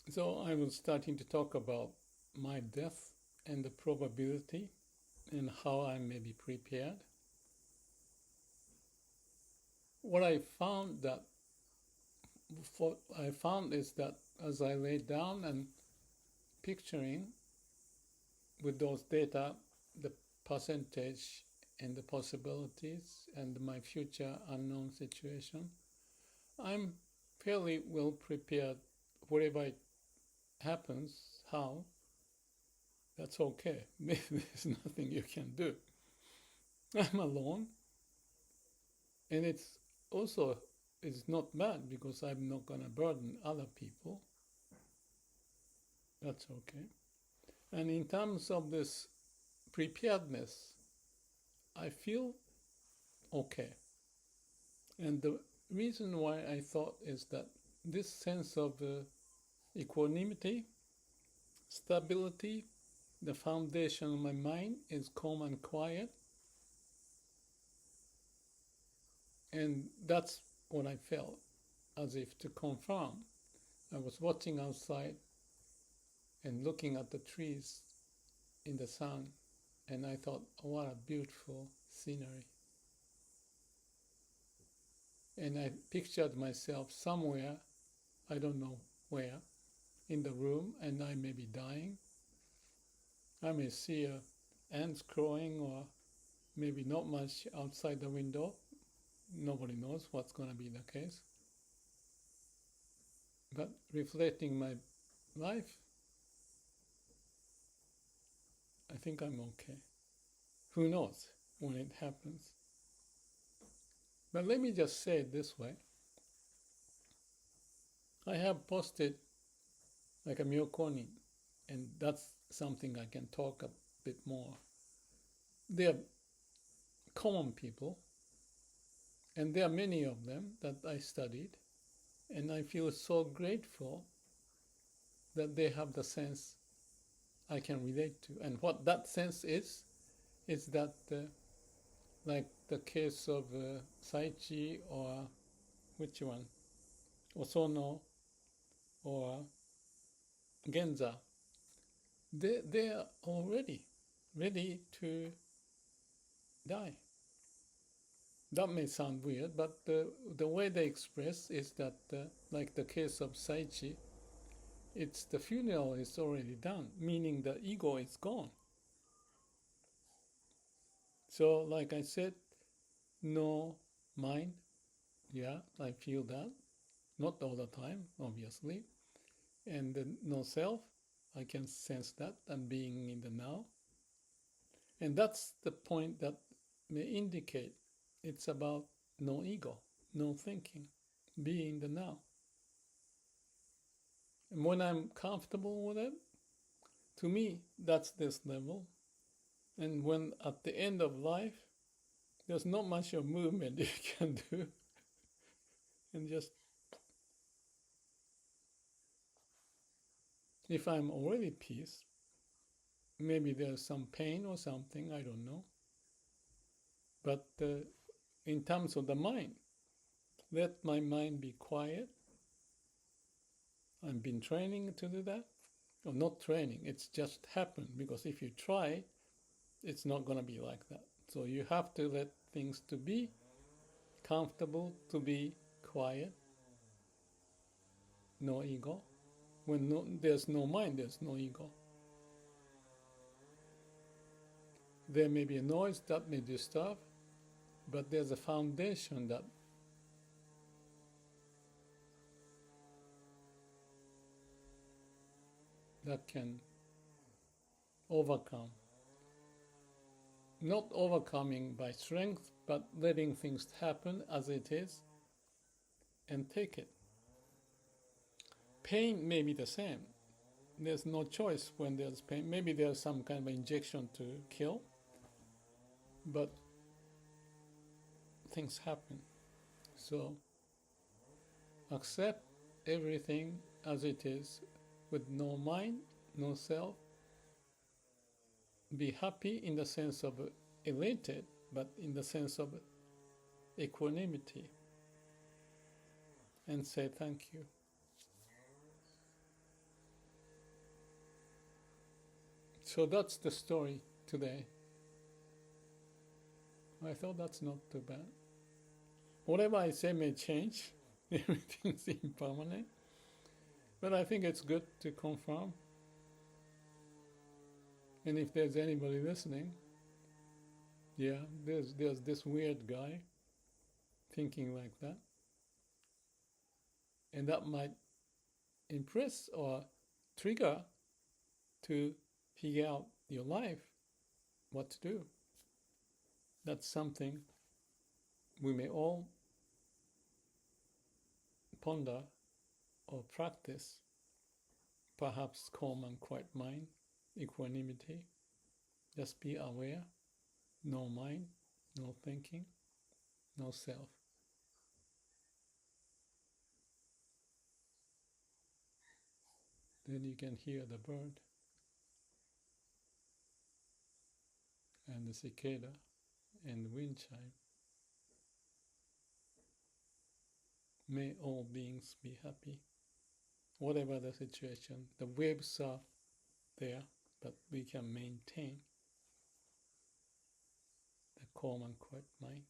So I was starting to talk about my death and the probability and how I may be prepared. What I found is that as I lay down and picturing with those data the percentage and the possibilities and my future unknown situation, I'm fairly well prepared. Whatever it happens, how, that's okay. There's nothing you can do. I'm alone, and it's not bad because I'm not gonna burden other people. That's okay. And in terms of this preparedness, I feel okay. And the reason why I thought is that this sense of equanimity, stability, the foundation of my mind is calm and quiet. And that's what I felt, as if to confirm. I was watching outside and looking at the trees in the sun, and I thought, oh, what a beautiful scenery. And I pictured myself somewhere, I don't know where, in the room, and I may be dying. I may see ants crowing, or maybe not much outside the window. Nobody knows what's going to be the case. But reflecting my life, I think I'm okay. Who knows when it happens? But let me just say it this way. I have posted like a Myokonin, and that's something I can talk a bit more. They are common people, and there are many of them that I studied, and I feel so grateful that they have the sense I can relate to. And what that sense is that like the case of Saishi, or which one? Osono or Genza. They are already ready to die. That may sound weird, but the way they express is that, like the case of Saichi, it's the funeral is already done, meaning the ego is gone. So, like I said, no mind. Yeah, I feel that. Not all the time, obviously. And no self. I can sense that I'm being in the now. And that's the point that may indicate it's about no ego, no thinking, be in the now. And when I'm comfortable with it, to me, that's this level. And when at the end of life, there's not much of movement you can do. And just, if I'm already peace, maybe there's some pain or something, I don't know. But in terms of the mind, let my mind be quiet. I've been training to do that. Or not training, it's just happened. Because if you try, it's not going to be like that. So you have to let things to be comfortable, to be quiet, no ego. When there's no mind, there's no ego. There may be a noise that may disturb, but there's a foundation that can overcome. Not overcoming by strength, but letting things happen as it is and take it. Pain may be the same. There's no choice when there's pain. Maybe there's some kind of injection to kill, but things happen. So accept everything as it is with no mind, no self. Be happy in the sense of elated, but in the sense of equanimity. And say thank you. So that's the story today. I thought that's not too bad. Whatever I say may change. Everything's impermanent. But I think it's good to confirm. And if there's anybody listening, yeah, there's this weird guy thinking like that. And that might impress or trigger to figure out your life, what to do. That's something we may all ponder or practice. Perhaps calm and quiet mind, equanimity. Just be aware, no mind, no thinking, no self. Then you can hear the bird and the cicada and the wind chime. May all beings be happy. Whatever the situation, the waves are there, but we can maintain the calm and quiet mind.